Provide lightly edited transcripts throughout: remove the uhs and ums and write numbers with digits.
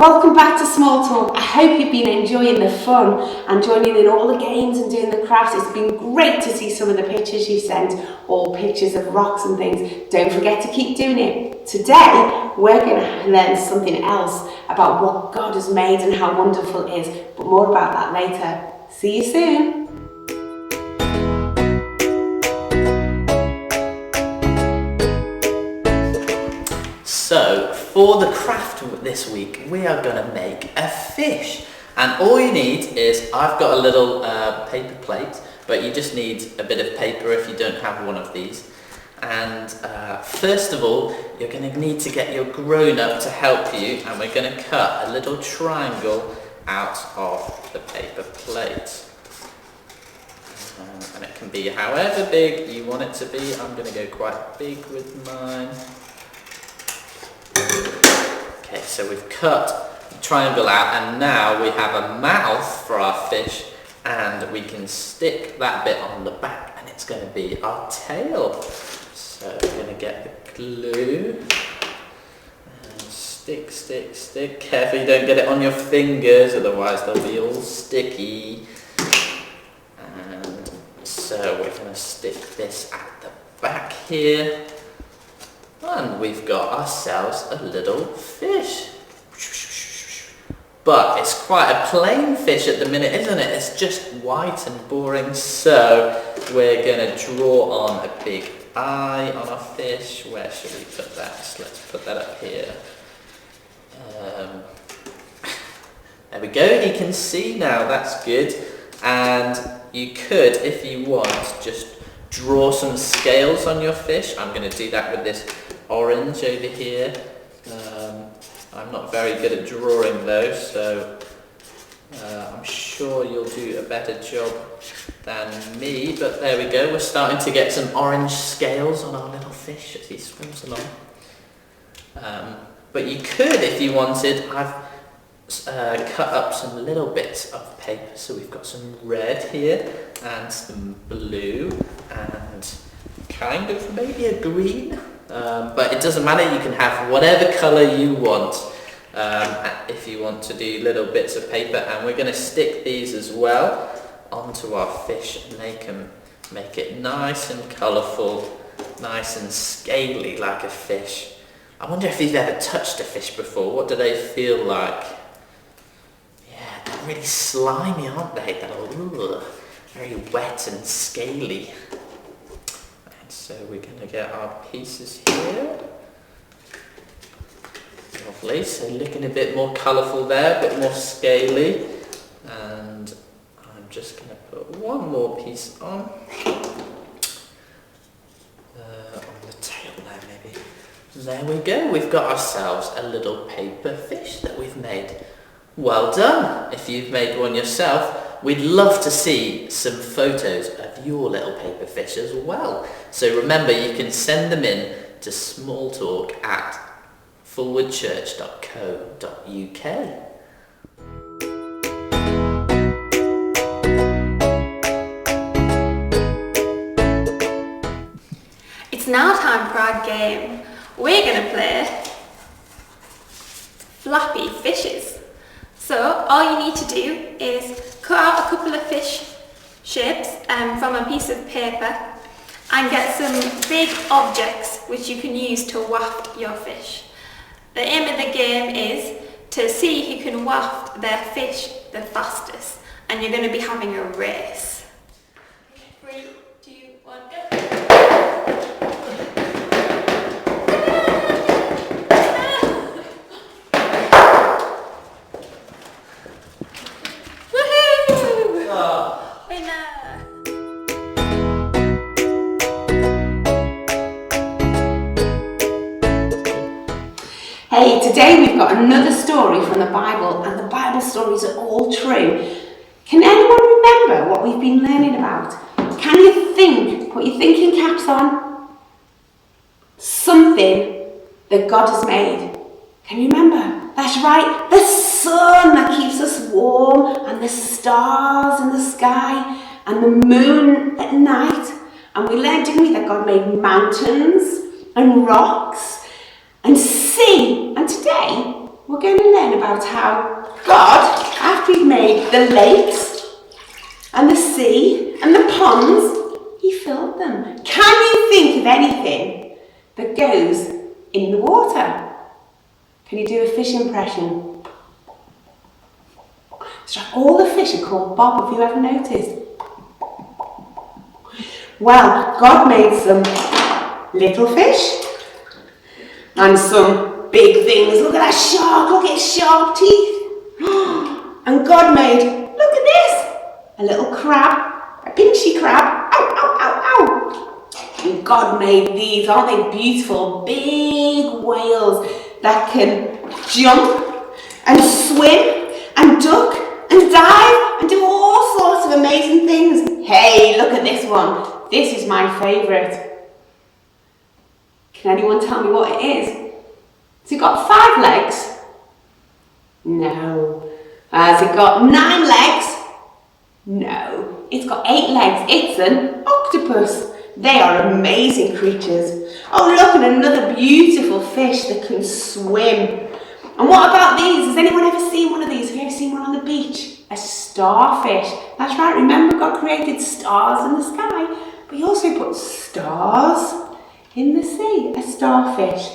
welcome back to Small Talk. I hope you've been enjoying the fun and joining in all the games and doing the crafts. It's been great to see some of the pictures you sent, or pictures of rocks and things. Don't forget to keep doing it. Today, we're going to learn something else about what God has made and how wonderful it is, but more about that later. See you soon. So, for the craft this week, we are going to make a fish. And all you need is, I've got a little paper plate, but you just need a bit of paper if you don't have one of these. And first of all, you're going to need to get your grown-up to help you, and we're going to cut a little triangle out of the paper plate. And it can be however big you want it to be. I'm going to go quite big with mine. Okay, so we've cut the triangle out, and now we have a mouth for our fish, and we can stick that bit on the back, and it's going to be our tail. So we're going to get the glue, and stick, stick, stick. Careful you don't get it on your fingers, otherwise they'll be all sticky. And so we're going to stick this at the back here. And we've got ourselves a little fish. But it's quite a plain fish at the minute, isn't it? It's just white and boring. So we're going to draw on a big eye on our fish. Where should we put that? Let's put that up here. There we go. You can see now. That's good. And you could, if you want, just draw some scales on your fish. I'm going to do that with this orange over here. I'm not very good at drawing though, so I'm sure you'll do a better job than me, but there we go. We're starting to get some orange scales on our little fish as he swims along. But you could, if you wanted, I've cut up some little bits of paper. So we've got some red here and some blue and kind of maybe a green. But it doesn't matter, you can have whatever colour you want if you want to do little bits of paper, and we're going to stick these as well onto our fish and make it nice and colourful, nice and scaly like a fish. I wonder if you've ever touched a fish before. What do they feel like? Yeah, they're really slimy, aren't they? They're very wet and scaly. So we're going to get our pieces here. Lovely, so looking a bit more colourful there, a bit more scaly. And I'm just going to put one more piece on. On the tail there maybe. There we go, we've got ourselves a little paper fish that we've made. Well done! If you've made one yourself, we'd love to see some photos of your little paper fish as well. So remember, you can send them in to smalltalk@fulwoodchurch.co.uk. It's now time for our game. We're going to play Flappy Fishes. So all you need to do is cut out a couple of fish shapes from a piece of paper and get some big objects which you can use to waft your fish. The aim of the game is to see who can waft their fish the fastest, and you're going to be having a race. 3, 2, 1, go! Hey, today we've got another story from the Bible, and the Bible stories are all true. Can anyone remember what we've been learning about? Can you think, put your thinking caps on, something that God has made? Can you remember? That's right, the sun that keeps us warm, and the stars in the sky, and the moon at night. And we learned, didn't we, that God made mountains and rocks and sea. And today we're going to learn about how God, after He made the lakes and the sea and the ponds, He filled them. Can you think of anything that goes in the water? Can you do a fish impression? So all the fish are called Bob, have you ever noticed? Well, God made some little fish and some big things. Look at that shark, look at its sharp teeth. And God made, look at this, a little crab, a pinchy crab. Ow, ow, ow, ow. And God made these, aren't they beautiful, big whales that can jump and swim and duck and dive and do all sorts of amazing things. Hey, look at this one. This is my favourite. Can anyone tell me what it is? Has it got 5 legs? No. Has it got 9 legs? No. It's got 8 legs. It's an octopus. They are amazing creatures. Oh, look at another beautiful fish that can swim. And what about these? Has anyone ever seen one of these? Have you ever seen one on the beach? A starfish. That's right. Remember, God created stars in the sky, but He also put stars in the sea. A starfish.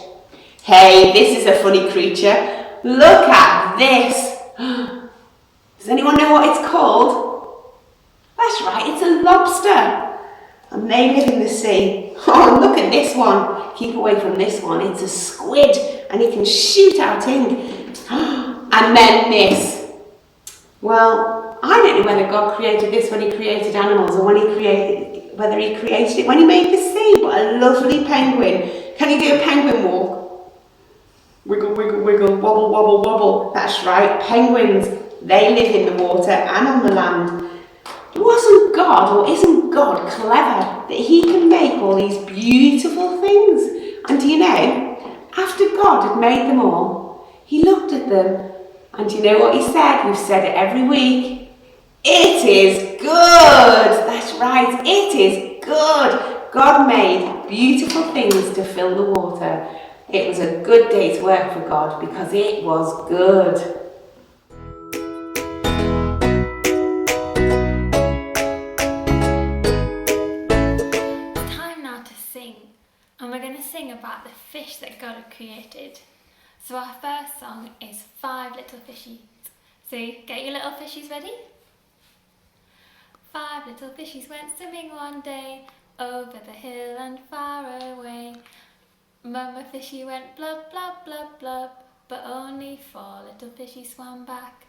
Hey, this is a funny creature. Look at this. Does anyone know what it's called? That's right, it's a lobster. And they live in the sea. Oh, look at this one. Keep away from this one. It's a squid and it can shoot out ink. And then this. Well, I don't know whether God created this when He created animals or whether He created it when He made the sea, but a lovely penguin. Can you do a penguin walk? Wiggle, wiggle, wiggle, wobble, wobble, wobble. That's right, penguins, they live in the water and on the land. Wasn't God, or isn't God clever that He can make all these beautiful things? And do you know, after God had made them all, He looked at them, and do you know what He said? We've said it every week. It is good. That's right, it is good. God made beautiful things to fill the water. It was a good day's work for God because it was good. It's time now to sing, and we're going to sing about the fish that God had created. So our first song is 5 Little Fishies. So get your little fishies ready. 5 little fishies went swimming one day, over the hill and far away. Mama fishy went blub, blub, blub, blub, but only 4 little fishies swam back.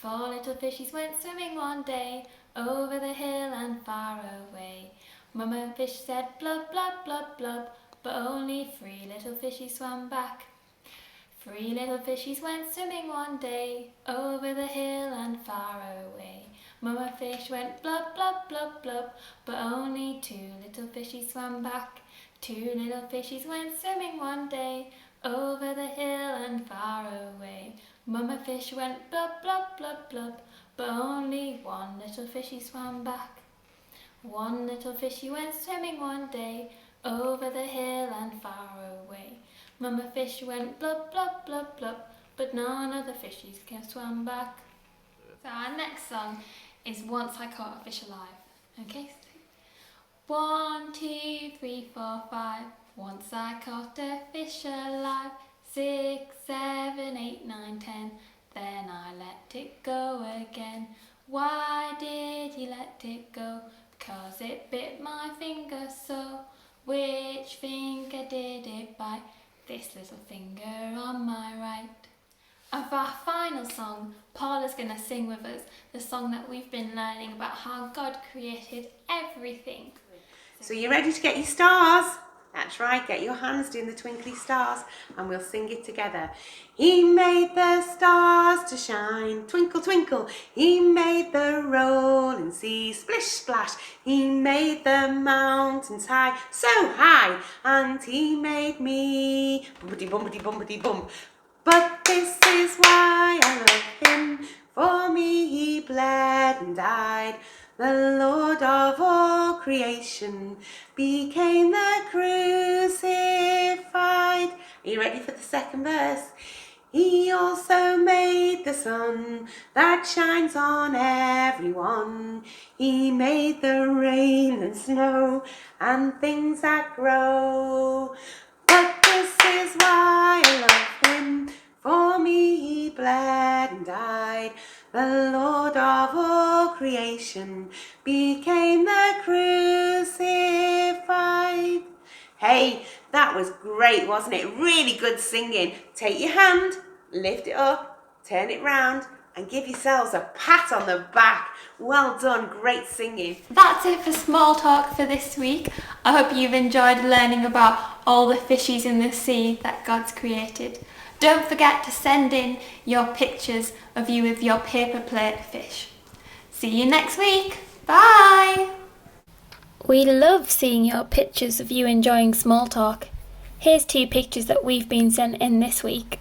4 little fishies went swimming one day, over the hill and far away. Mama fish said blub, blub, blub, blub, but only 3 little fishies swam back. 3 little fishies went swimming one day, over the hill and far away. Mama fish went blub, blub, blub, blub, but only 2 little fishies swam back. 2 little fishies went swimming one day, over the hill and far away. Mama fish went blub, blub, blub, blub, but only 1 little fishy swam back. 1 little fishy went swimming one day, over the hill and far away. Mama fish went blub, blub, blub, blub, but none of the fishies swam back. So our next song is Once I Caught a Fish Alive. Okay? 1, 2, 3, 4, 5. Once I caught a fish alive. 6, 7, 8, 9, 10. Then I let it go again. Why did you let it go? Because it bit my finger so. Which finger did it bite? This little finger on my right. And for our final song, Paula's going to sing with us the song that we've been learning about how God created everything. So you ready to get your stars? That's right, get your hands doing the twinkly stars and we'll sing it together. He made the stars to shine, twinkle, twinkle. He made the rolling sea, splish, splash. He made the mountains high, so high. And he made me, bumpity, bumpity, bumpity, bump. But this is why I love him. For me he bled and died. The Lord of all creation became the crucified. Are you ready for the second verse? He also made the sun that shines on everyone. He made the rain and snow and things that grow. But this is why I love him. For me he bled and died. The Lord of all creation became the crucified. Hey, that was great, wasn't it? Really good singing. Take your hand, lift it up, turn it round, and give yourselves a pat on the back. Well done, great singing. That's it for Small Talk for this week. I hope you've enjoyed learning about all the fishies in the sea that God's created. Don't forget to send in your pictures of you with your paper plate fish. See you next week. Bye! We love seeing your pictures of you enjoying Small Talk. Here's 2 pictures that we've been sent in this week.